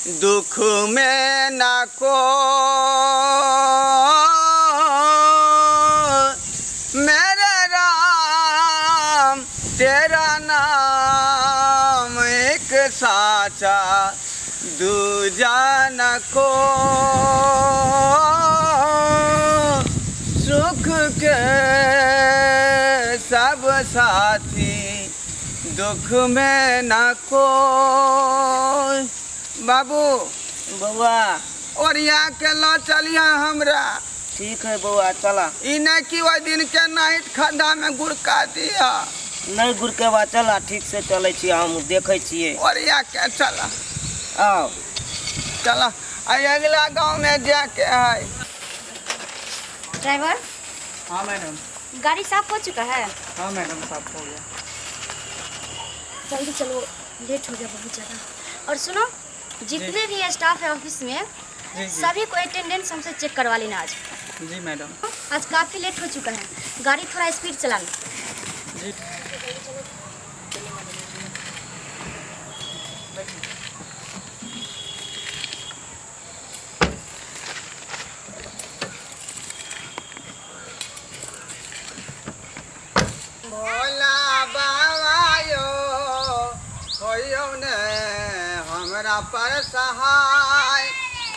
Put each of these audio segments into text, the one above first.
दुख में न को मेरे राम तेरा नाम एक साचा दूजा न को सुख के सब साथी दुख में न को। बाबू बउआ और यहाँ के लो चलिया हमरा। ठीक है बउआ चला। इन्हें की वो दिन के नाइट खड्डा में गुड़का दिया नहीं गुड़के बा चला ठीक से चले छी हम देखे छिए। और यहाँ के चला आओ चला अगला गांव में जाके है। ड्राइवर हाँ मैडम। गाड़ी साफ हो चुका है? हाँ मैडम साफ हो गया। जल्दी चलो लेट हो गया बहुत ज़्यादा। और सुनो जितने भी स्टाफ है ऑफिस में जी। सभी को अटेंडेंस हमसे चेक करवा लेना आज। जी मैडम। आज काफ़ी लेट हो चुका है, गाड़ी थोड़ा स्पीड चलाना। जी भोला बाबा यो होयो ने हमरा पर सहाय।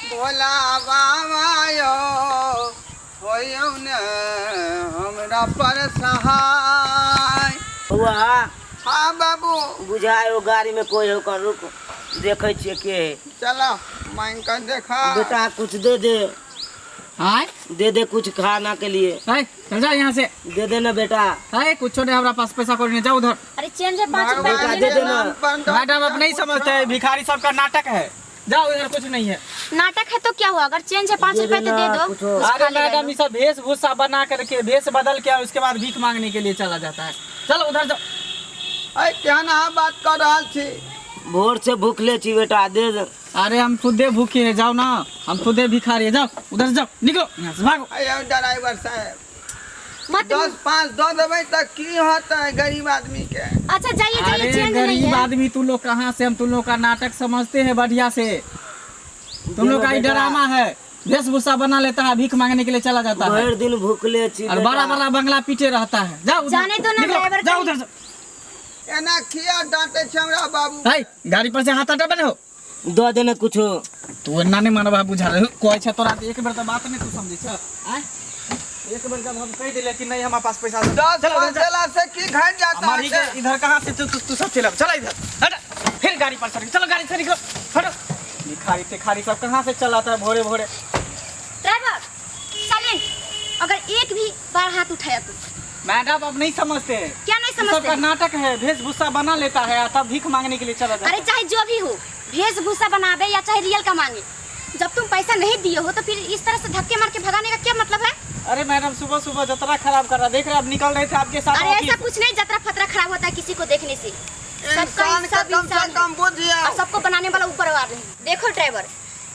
भोला बाबा यो होयो ने हमरा पर सहाय। बउआ हाँ बाबू बुझायो गाड़ी में कोई होकर रुक देखे छिए के है। चलो मांग कर देखा। बेटा कुछ दे दे। हाँ दे कुछ खाना के लिए। चल जा यहाँ से। दे देना बेटा। है कुछ नहीं हमारा पास पैसा कोई नहीं, जाओ उधर। अरे चेंज है 5 रुपए बेटा, का दे दे देना। मैडम आप नहीं समझते हैं, भिखारी सबका नाटक है। जाओ इधर कुछ नहीं है। नाटक है तो क्या हुआ, अगर चेंज है 5 रुपए तो दे दो। कुछ कुछ खा अरे लेगा मैडम लो। ये सब वेशभूषा बना करके भेष बदल के और उसके बाद भीख मांगने के लिए चला जाता है। चलो उधर जाओ। अरे क्या ना बात कर रहा थी। भोर से भूखले छी बेटा दे दे। अरे हम खुदे भूखे हैं, जाओ ना हम खुदे भिखारी है। जाओ उधर जाओ, निकलो यहाँ से भागो। अरे ड्राइवर साहब मत 10-5 दो देवे तक की होता है गरीब आदमी के। अच्छा जाइए जाइए, अरे चेंज नहीं गरीब है। आदमी तुम लोग कहाँ से, हम तुम लोग का नाटक समझते हैं बढ़िया से। तुम लोग का ही ड्रामा है, वेशभूषा बना लेता है, भीख मांगने के लिए चला जाता है भर दिन भूखले छी और बड़ा बड़ा बंगला पीछे रहता है। जाओ उधर, जाने दो ना निकलो, ड्राइवर जाओ का। उधर जाओ। एना किया डांटे छ हमरा बाबू। हाय गाड़ी पर से हाथ हटा बने हो। दो देना कुछ। तू एना नहीं मानवा बुझा रहे हो कोई छ तोरा एक बार तो बात नहीं तू समझी छ। आय एक बार जब हम कह दिले कि नहीं हमारे पास पैसा है, 10 चला से की घर जाता हमारी है। इधर कहाँ से तू सब चला चला इधर हट। फिर गाड़ी पर चढ़, चलो गाड़ी से निकलो हटो। भिखारी भिखारी सब कहाँ से चलाता है भोरे भोरे। ड्राइवर साइलेंट, अगर एक भी बार हाथ उठाया तो। मैडम अब नहीं समझते हैं, क्या नहीं ये सबका समझते? नाटक है, वेशभूषा बना लेता है तब भीख मांगने के लिए चला जाता अरे है। चाहे जो भी हो, वेशभूषा बनावे या चाहे रियल का मांगे, जब तुम पैसा नहीं दिए हो तो फिर इस तरह से धक्के मार के भगाने का क्या मतलब है? अरे मैडम सुबह सुबह जतरा खराब कर रहा, देख रहे अब निकल रहे थे आपके साथ अरे ऐसा ऑफिस। कुछ नहीं, जतरा फतरा खराब होता है किसी को देखने से। इंसान का कम से कम बुझिया। और सबको बनाने वाला ऊपर वाले हैं। देखो ड्राइवर,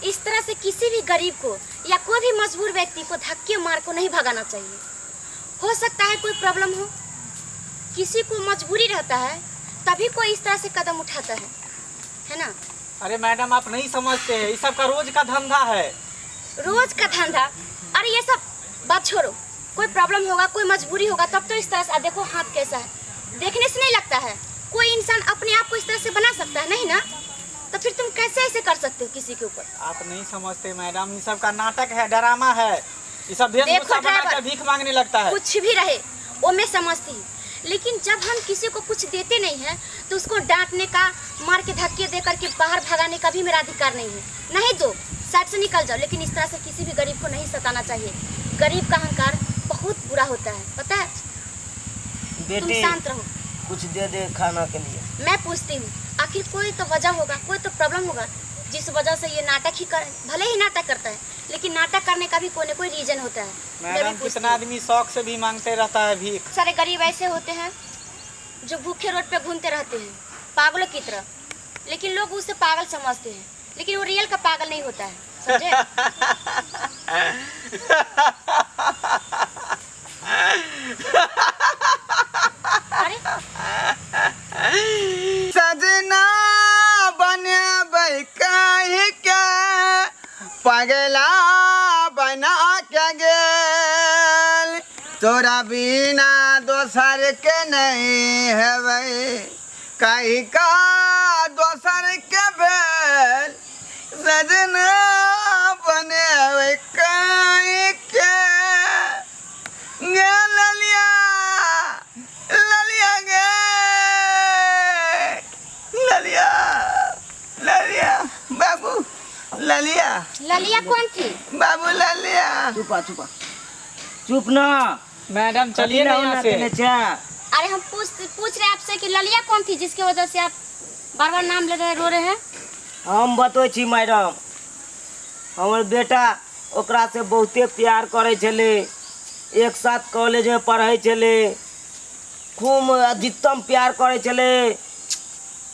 इस तरह से किसी भी गरीब को या कोई भी मजबूर व्यक्ति को धक्के मार को नहीं भगाना चाहिए। हो सकता है कोई प्रॉब्लम हो, किसी को मजबूरी रहता है, तभी कोई इस तरह से कदम उठाता है ना? अरे मैडम आप नहीं समझते हैं, ये सबका रोज का धंधा है। रोज का धंधा? अरे ये सब बात छोड़ो, कोई प्रॉब्लम होगा, कोई मजबूरी होगा तब तो इस तरह से। देखो हाथ कैसा है, देखने से नहीं लगता है कोई इंसान अपने आप को इस तरह से बना सकता है, नहीं ना? तो फिर तुम कैसे ऐसे कर सकते हो किसी के ऊपर? आप नहीं समझते मैडम, ये सब का नाटक है, ड्रामा है। ये सब देखो वेशभूषा बना ड्राइवर, के भीख मांगने लगता है। कुछ भी रहे वो मैं समझती हूँ, लेकिन जब हम किसी को कुछ देते नहीं है तो उसको डांटने का, मार के धक्के दे करके बाहर भगाने का भी मेरा अधिकार नहीं है। नहीं दो, साइड से निकल जाओ, लेकिन इस तरह से किसी भी गरीब को नहीं सताना चाहिए। गरीब का अहंकार बहुत बुरा होता है, पता है? तुम बेटी शांत रहो। कुछ दे दे खाना के लिए। मैं पूछती हूँ, आखिर कोई तो वजह होगा, कोई तो प्रॉब्लम होगा जिस वजह से ये नाटक ही कर, भले ही नाटक करता है लेकिन नाटक करने का भी कोई न कोई रीजन होता है। मैं भी मैडम पूछती कितना हूँ। आदमी शौक से भी मांगते रहता है भीख। सारे गरीब ऐसे होते हैं जो भूखे रोड पे घूमते रहते हैं पागलों की तरह, लेकिन लोग उसे पागल समझते हैं, लेकिन वो रियल का पागल नहीं होता है, समझे? अरे सजना बने काहे के पगला बना के गेल तोरा बिना दोसर के नहीं है भाई कहीं का दोसर के भेल सजना बने हुए कहीं के गे ललिया ललिया गे ललिया ललिया बाबू ललिया ललिया कौन थी? बाबू ललिया चुपा चुपा चुप ना मैडम चलिए ना यहाँ से। अरे हम पूछ रहे आपसे कि ललिया कौन थी जिसकी वजह से आप बार बार नाम ले रहे रो रहे हैं? हम बतबै छी मैडम, हमर बेटा ओकरा से बहुते प्यार करे छले, एक साथ कॉलेज में पढ़े छले, खूब अधिकतम प्यार करे छले।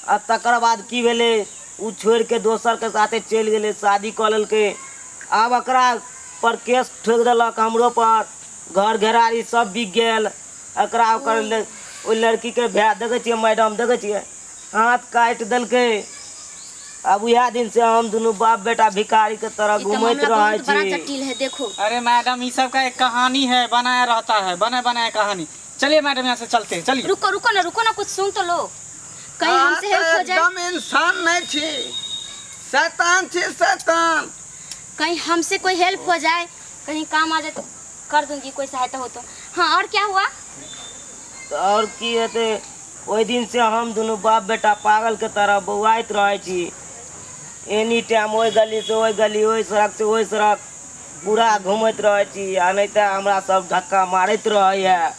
आ तकर बाद की भेले उ छोड़ के दोसर के साथे चल गेले, शादी कर लेलके। अब एकरा पर केस ठोक देलक, हमरो पर घर घेरारी सब बिक गेल। एकरा ओकर ओइ लड़की के भै देखे छियै मैडम, देखे छियै हाथ काट देलके। अब यह दिन से हम दोनों बाप बेटा भिखारी के तरह घूमत रहे बड़ा जटिल है देखो। अरे मैडम ये सब का एक कहानी है, बनाया रहता है, बने बनाए कहानी। चलिए मैडम यहाँ से चलते हैं, चलिए। रुको रुको ना, कुछ सुन तो लो, कहीं हमसे हेल्प हो जाए। एकदम इंसान नहीं छी, शैतान छी शैतान। कहीं हमसे कोई हेल्प हो जाए, कहीं काम आ जाए तो कर दूंगी, कोई सहायता हो तो। हाँ और क्या हुआ? तो और की हेते, ओहि दिन से हम दोनों बाप बेटा पागल के तरह बौआइत रहे छी। एनी टाइम ओहि गली से ओहि गली, ओहि सड़क से ओहि सड़क पूरा घूमत रहे छी। आ नहीं तो हमरा सब धक्का मारत रहे है।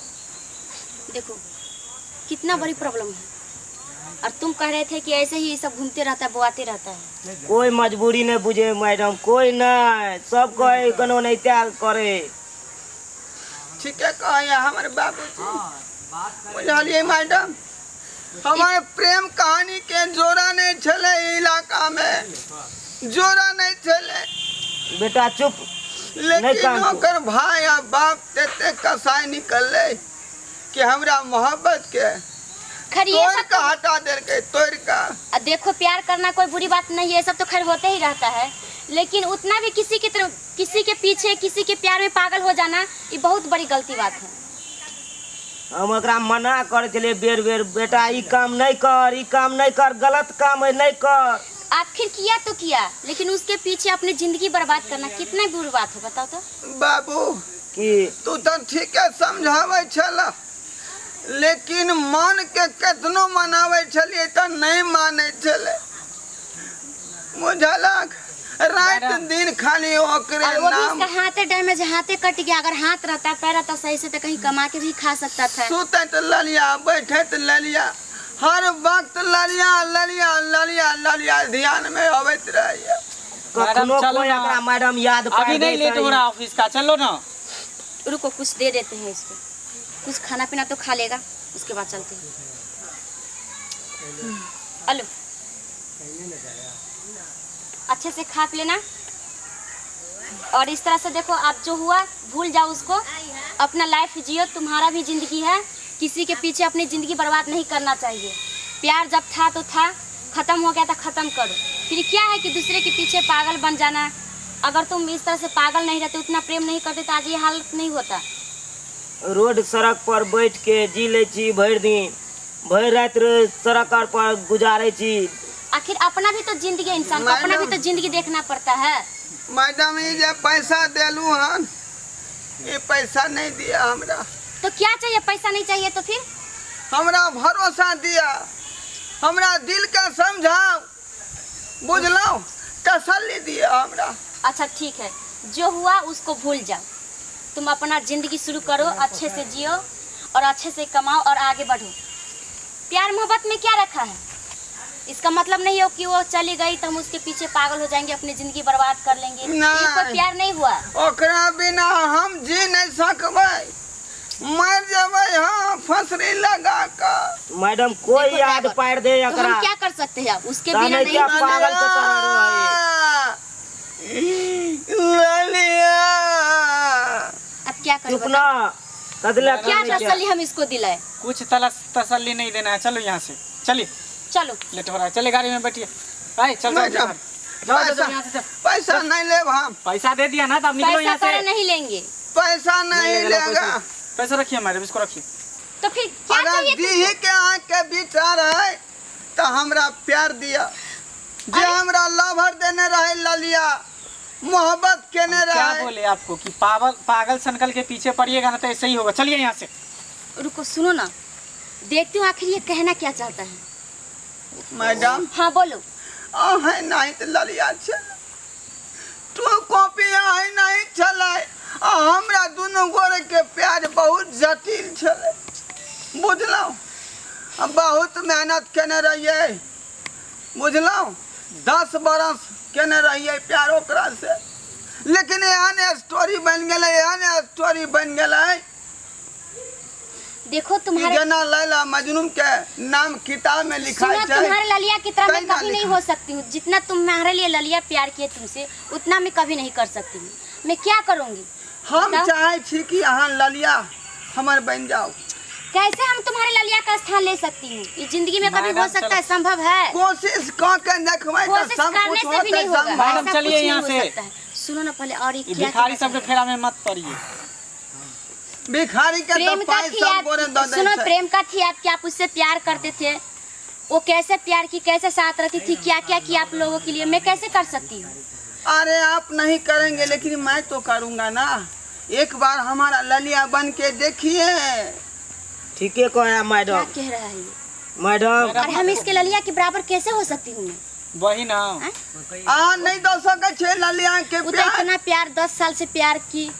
देखो कितना बड़ी प्रॉब्लम है, और तुम कह रहे थे कि ऐसे ही सब घूमते रहता है, बुआते रहता है। कोई मजबूरी नहीं बुझे मैडम, कोई नहीं, सब कोई कोनो नहीं त्याग करे। ठीक है कहिए हमारे बाबू जी, बुझलिए मैडम, हमारे प्रेम कहानी के जोड़ा नहीं चले इलाका में, जोड़ा नहीं चले। बेटा चुप, लेकिन ओकर भाई और बाप तेते कसाई निकले कि हमरा मोहब्बत के खैर ये तोड़ सब का हटा दे के तोड़ का। देखो प्यार करना कोई बुरी बात नहीं है, ये सब तो खैर होते ही रहता है, लेकिन उतना भी किसी की तरफ, किसी के पीछे, किसी के प्यार में पागल हो जाना ये बहुत बड़ी गलती बात है। हम एकरा मना करे चले बेर बेर, बेटा ई काम नहीं कर, ई काम नहीं कर, गलत काम है नहीं कर। आखिर किया तो किया, लेकिन उसके पीछे अपनी जिंदगी बर्बाद करना कितना बुरी बात है, बताओ तो। बाबू कि तू तो ठीक है समझावे छला, लेकिन मन के कितनो मनावे छलिए तो नहीं माने छले, बुझलक। रात दिन खाली ओकरे और वो भी नाम। इसका हाथे डैमेज, हाथे कट गया, अगर हाथ रहता पैर रहता सही से तो कहीं कमा के भी खा सकता था। सुते तो ललिया, बैठे तो ललिया, हर वक्त ललिया ललिया ललिया ललिया ध्यान में अबैत रहिए। कखनो चलो कोई ना। एकरा मैडम याद अभी पार नहीं लेट हो रहा ऑफिस का, चलो ना। रुको कुछ दे देते हैं इसको, कुछ खाना पीना तो खा लेगा, उसके बाद चलते हैं। हेलो, अच्छे से खा पी लेना, और इस तरह से देखो आप जो हुआ भूल जाओ उसको, अपना लाइफ जियो, तुम्हारा भी जिंदगी है, किसी के पीछे अपनी ज़िंदगी बर्बाद नहीं करना चाहिए। प्यार जब था तो था, ख़त्म हो गया तो ख़त्म करो। फिर क्या है कि दूसरे के पीछे पागल बन जाना। अगर तुम इस तरह से पागल नहीं रहते, उतना प्रेम नहीं करते तो आज ये हालत नहीं होता। रोड सड़क पर बैठ के जी ले छी, भर दिन भर रात सड़क पर गुजारे छी। आखिर अपना भी तो जिंदगी है, इंसान को अपना भी तो जिंदगी देखना पड़ता है। मैडम ये जो पैसा देलू हन, ये पैसा नहीं दिया हमरा। तो क्या चाहिए? पैसा नहीं चाहिए तो फिर हमरा भरोसा दिया, हमरा दिल का समझाओ, बुझलो, तसल्ली दिया हमरा। अच्छा ठीक है, जो हुआ उसको भूल जाओ, तुम अपना जिंदगी शुरू करो, अच्छे से जियो और अच्छे से कमाओ और आगे बढ़ो। प्यार मोहब्बत में क्या रखा है? इसका मतलब नहीं हो कि वो चली गई तो हम उसके पीछे पागल हो जाएंगे, अपनी जिंदगी बर्बाद कर लेंगे। ये कोई प्यार नहीं हुआ। ओकरा बिना हम जी नहीं सकबै, मर जबै हाँ फसरी लगा कर। मैडम कोई याद पार दे तो एकरा। हम क्या कर सकते हैं? उसके बिना नहीं नहीं। क्या पागल के तरह ललिया अब क्या करें? चुप ना, कदला क्या तसल्ली हम इसको दिलाए? कुछ तसल्ली नहीं देना है, चलो यहाँ से, चलिए। चलो लेट हो रहा है, चले गाड़ी में बैठिए। भाई चल मैडम जाओ जाओ यहाँ से चल। पैसा नहीं ले हम, पैसा दे दिया ना, तब निकलो पैसा यहाँ तोरा से। नहीं लेंगे पैसा नहीं लेगा। पैसा रखिए मैडम, इसको रखिए। तो फिर क्या अगर चाहिए दी के आँख के विचार है तो हमरा प्यार दिया, जे हमरा लवर देने रहे ललिया, मोहब्बत केने क्या रहे। बोले आपको कि पागल सनकल के पीछे पड़िएगा ना तो ऐसे ही होगा। चलिए यहाँ से। रुको सुनो ना, देखती हूँ आखिर ये कहना क्या चाहता है। मैडम हाँ बोलो। है नहीं तो ललिया चल, तू कॉपी है नहीं चले। हमरा दोनों गोरे के प्यार बहुत जटिल चले, बुझलौ। बहुत मेहनत केने रहिए, बुझलौ। 10 बरस केने रहिए प्यार ओकरा से, लेकिन एहन स्टोरी बन गेलै, एहन स्टोरी बन गेलै। देखो तुम्हारे जना लैला मजनू के नाम किताब में लिखा सुनो, है। तुम्हारे ललिया की तरह मैं कहीं ना कभी नहीं लिखा। हो सकती हूँ। जितना तुम्हारे लिए ललिया प्यार किए तुमसे, उतना मैं कभी नहीं कर सकती हूँ। मैं क्या करूँगी? हम बताओ। चाहे छी कि अहाँ ललिया हमर बन जाओ। कैसे हम तुम्हारे ललिया का स्थान ले सकती हूँ? ये जिंदगी में कभी मैडम, हो सकता है? संभव है? कोशिश क के देखबै तो कोशिश सब करने कुछ से भी होतै। नहीं होगा। संभव। मैडम, ऐसा चलिए कुछ नहीं यहाँ हो से। सकता है। सुनो ना पहले, और ये ये क्या भिखारी कहना सबके चाहता है? फेरा में मत पड़िए। भिखारी के तो प्रेम का पाई थी सब आप, गोरे दे सुनो, दै। प्रेम का थी आप, क्या आप उससे प्यार करते थे? वो कैसे प्यार की, कैसे साथ रहती थी, क्या क्या किया आप लोगों के लिए, मैं कैसे कर सकती हूँ? अरे आप नहीं करेंगे लेकिन मैं तो करूँगा ना। एक बार हमारा ललिया बन के देखिए। ठीक है कहा क्या मैडम। कह रहा है ये? मैडम और हम इसके ललिया के बराबर कैसे हो सकती हूँ मैं? वही ना। हैं? नहीं दो सके छे ललिया के वो तो प्यार। इतना प्यार 10 साल से प्यार की,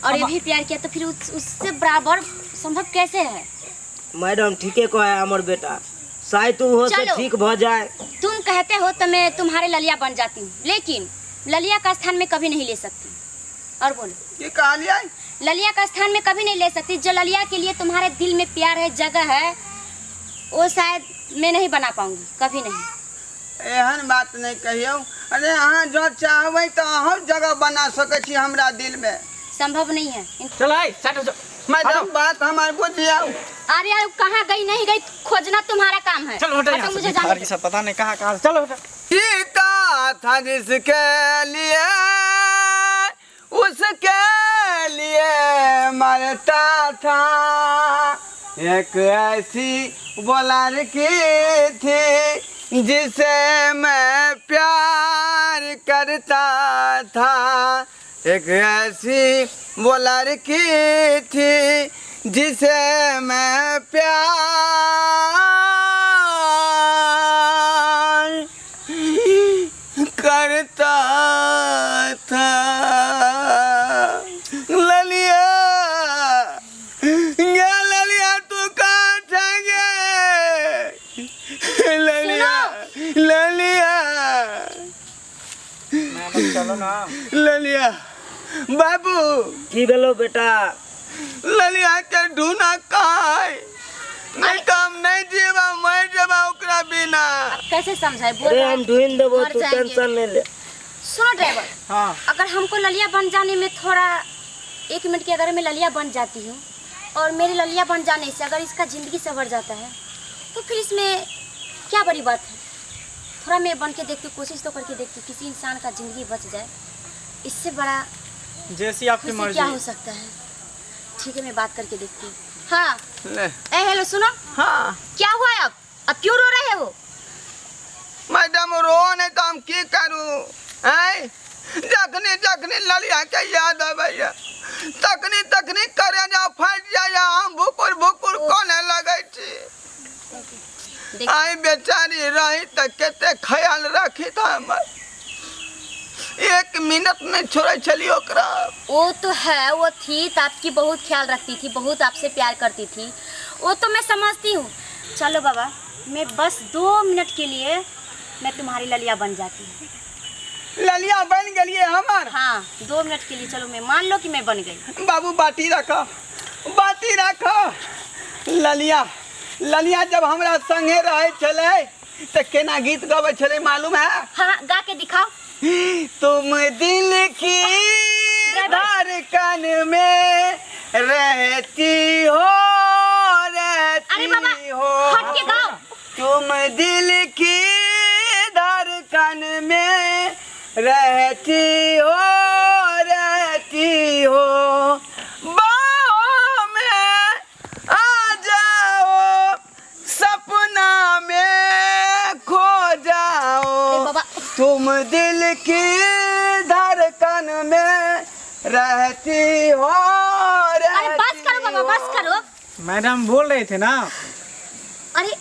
और ये भी प्यार किया, तो फिर उससे बराबर संभव कैसे है? मैडम ठीक है कहा हमर बेटा, शायद तू हो से चलो। ठीक भ जाए। तुम कहते हो तो मैं तुम्हारे ललिया बन जाती हूँ, लेकिन ललिया का स्थान में कभी नहीं ले सकती। और बोलो, ये कहलिए ललिया का स्थान में कभी नहीं ले सकती। जो ललिया के लिए तुम्हारे दिल में प्यार है, जगह है, वो शायद मैं नहीं बना पाऊंगी, कभी नहीं। एहन बात नहीं कहियो। अरे अहाँ जो चाहबै तो अहाँ जगह बना सकै छी हमरा दिल में। संभव नहीं है। चलो आई साइड हो जाओ। मैडम बात हमारे बुझियो। अरे यार, कहाँ गई नहीं गई खोजना तुम्हारा काम है। चलो हटो यहाँ हटो, से। मुझे जाने भिखारी दो। सब पता नहीं कहाँ कहाँ। चलो हटो। जीता था जिसके लिए, उसके लिए मरता था। एक ऐसी वो लड़की थी जिसे मैं प्यार करता था। एक ऐसी वो लड़की थी जिसे मैं प्यार करता था। ललिया गे, ललिया तू कहाँ जाएंगे? ललिया ललिया मैडम चलो ना। ललिया बाबू, की भेलो बेटा? ललिया के ढूंढा कहाँ है? नहीं तो हम नहीं जीवा, मर जेबा ओकरा बिना। आप कैसे समझाए? बोल अरे रहा है। हम ढूंढ देबो, मर तू जाएंगे। टेंशन नहीं ले। सुनो ड्राइवर, हाँ अगर हमको ललिया बन जाने में थोड़ा 1 मिनट की, अगर मैं ललिया बन जाती हूँ और मेरी ललिया बन जाने से अगर इसका ज़िंदगी संवर जाता है, तो फिर इसमें क्या बड़ी बात है? थोड़ा मैं बन के देखती हूँ, कोशिश तो करके देखती हूँ, किसी इंसान का ज़िंदगी बच जाए, इससे बड़ा जैसी आपकी खुशी मर्जी। क्या हो सकता है? ठीक है, मैं बात करके देखती हूँ। हाँ, ले, हेलो, सुनो, हाँ क्या हुआ है? अब क्यों रो रहे हो? मैडम रो नहीं तो हम की करूँ? जखनी जखनी ललिया के याद आबैया, तखनी तखनी करे जा फट जाया, हम भुकुर भुकुर कोने लगे छी। देख, आई बेचारी रही तो केते ख्याल रखी था हमर। 1 मिनट नहीं छोड़े चली ओकरा। वो तो है, वो थी तो आपकी बहुत ख्याल रखती थी, बहुत आपसे प्यार करती थी, वो तो मैं समझती हूँ। चलो बाबा, मैं बस 2 मिनट के लिए मैं तुम्हारी ललिया बन जाती हूँ। ललिया बन गलिए हमार। हाँ, 2 मिनट के लिए चलो, मैं मान लो कि मैं बन गई। बाबू बाटी रखो, बाटी रखो। ललिया ललिया जब हमरा संगे रहे चले तो केना गीत गावे चले मालूम है? हाँ, गा के दिखाओ। तुम दिल की धड़कन में रहती हो, अरे बाबा, रहती हो। हट के गाओ। तुम दिल की धड़कन में रहती हो बाहों में आ जाओ, सपना में खो जाओ, बाबा तुम दिल की धड़कन में रहती हो। अरे बस करो बाबा, बस करो। मैडम बोल रहे थे ना। अरे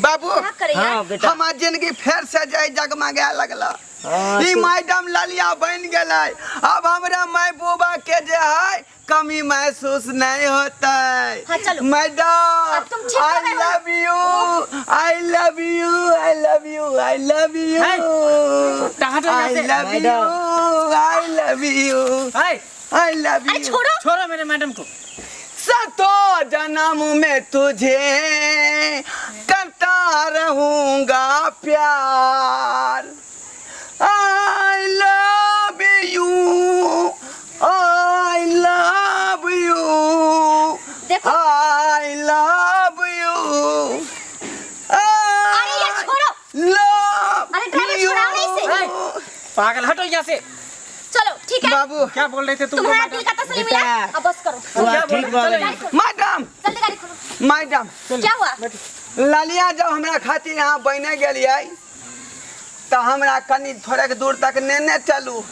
बाबू क्या करे यार? हाँ बेटा। हमार जिंदगी फिर से जाए जगमगा लगला। हाँ, ई तू- मैडम ललिया बन गए। अब हमरा महबूबा के जे है कमी महसूस नहीं होता है। हाँ, चलो। मैडम अब तुम ठीक हो आई गए हो। Love you, I love you, I love you, I love you, है? कहाँ तो आई जाते? Love you, I love you, hi, I love अरे यू। छोड़ो। छोड़ो मेरे मैडम को। सतो जन्म में तुझे करता रहूंगा प्यार। I love you, I love you, देखो I love you, अरे ये छोड़ो। love अरे ड्राइवर छोड़ाओ ना इसे। you। पागल हटो यहाँ से। चलो ठीक है, बाबू क्या बोल रहे थे तुम? तुम्हारा दिल का तसल्ली मिला। बेटा। अब बस करो, तू क्या ठीक बोल बोल रहे? रही। गाड़ी खोलो, मैडम, जल्दी गाड़ी खोलो। मैडम क्या हुआ? ललिया जब हमरा खातिर यहाँ बने गेलिए तो हमरा कनी थोड़े दूर तक नेने चलू,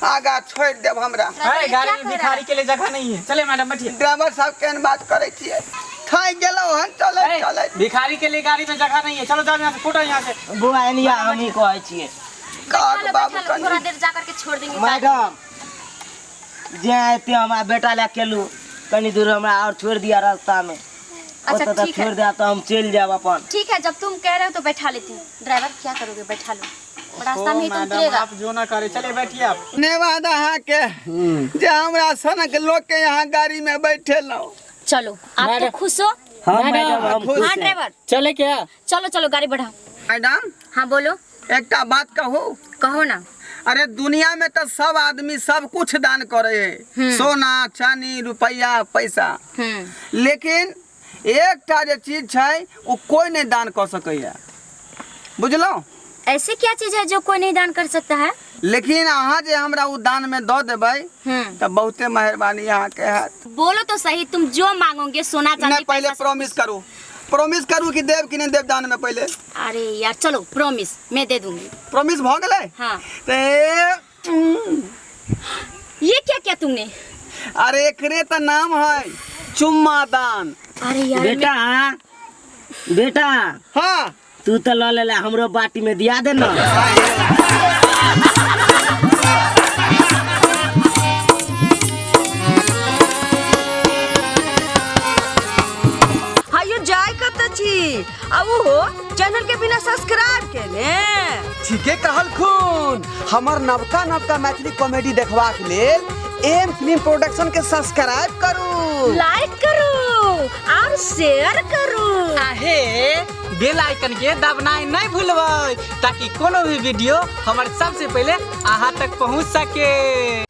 आगा छोड़ देब हमरा। हाय, क्या गाड़ी कह में रहा भिखारी है? के लिए जगह नहीं है। चले मैडम बैठिए। ड्राइवर साहब केहन बात करे छिए? खाई गेलो हन, चले हाय, चले। भिखारी के लिए गाड़ी में जगह नहीं है। चलो जाओ यहाँ से, फुटो यहाँ से। बुआ एनिया हम ही कहै छियै। काग बैठा लो, बाबू बैठा लो, कनी थोड़ा देर जा करके छोड़ देंगे। मैडम जे एते हमरा बेटा ला केलू, कनी दूर हमरा और छोड़ दिया रास्ता में। अच्छा, ओतऽ तक ठीक है। छोड़ दिया तो हम चल जाब अपन। ठीक है, जब तुम कह रहे हो तो बैठा लेती हूँ। ड्राइवर क्या करोगे, बैठा लो, रास्ता में ही तुम मैडम उतरेगा। आप जो ना करे, चले बैठिए आप। धन्यवाद अहाँ के जे हमरा सनक लोग के यहाँ गाड़ी में बैठे लो। चलो आप तो मैडम। खुश हो। हाँ मैडम हम खुश हाँ हैं। ड्राइवर, चले क्या? चलो चलो गाड़ी बढ़ाओ। मैडम हाँ बोलो, एकटा बात कहू। कहो ना। अरे दुनिया में तो सब आदमी सब कुछ दान करे है, सोना चांदी रुपया पैसा, लेकिन एकटा जे चीज है वो कोई नहीं दान कर सकैया, बुझलो। ऐसे क्या चीज है जो कोई नहीं दान कर सकता है? लेकिन अहाँ जे हमरा उ दान में दो देबै तो बहुते मेहरबानी अहाँ के हाथ। बोलो तो सही, तुम जो मांगोगे सोना नहीं चांदी पहले पैसा। प्रॉमिस करू कि देव कि नहीं देव दान में पहले अरे यार चलो, प्रॉमिस मैं दे दूंगी। प्रॉमिस भ गेलै। हाँ। ते ये क्या क्या तुमने? अरे एकरे तो नाम है चुम्मा दान। अरे यार बेटा बेटा हाँ तू तो ल ले हमरो बाटी में दिया दे ना। हायो जाय कत छी अब हो चैनल के बिना सब्सक्राइब के ने। ठीके कहल खून। हमर नवका नवका मैथिली कॉमेडी देखबाक लेल एम फिल्म प्रोडक्शन के सब्सक्राइब करू, लाइक करू और शेयर करू। आहे बेल आइकन के दबनाई नहीं भूलबै, ताकि कोनो भी वीडियो हमारे सबसे पहले अहाँ तक पहुंच सके।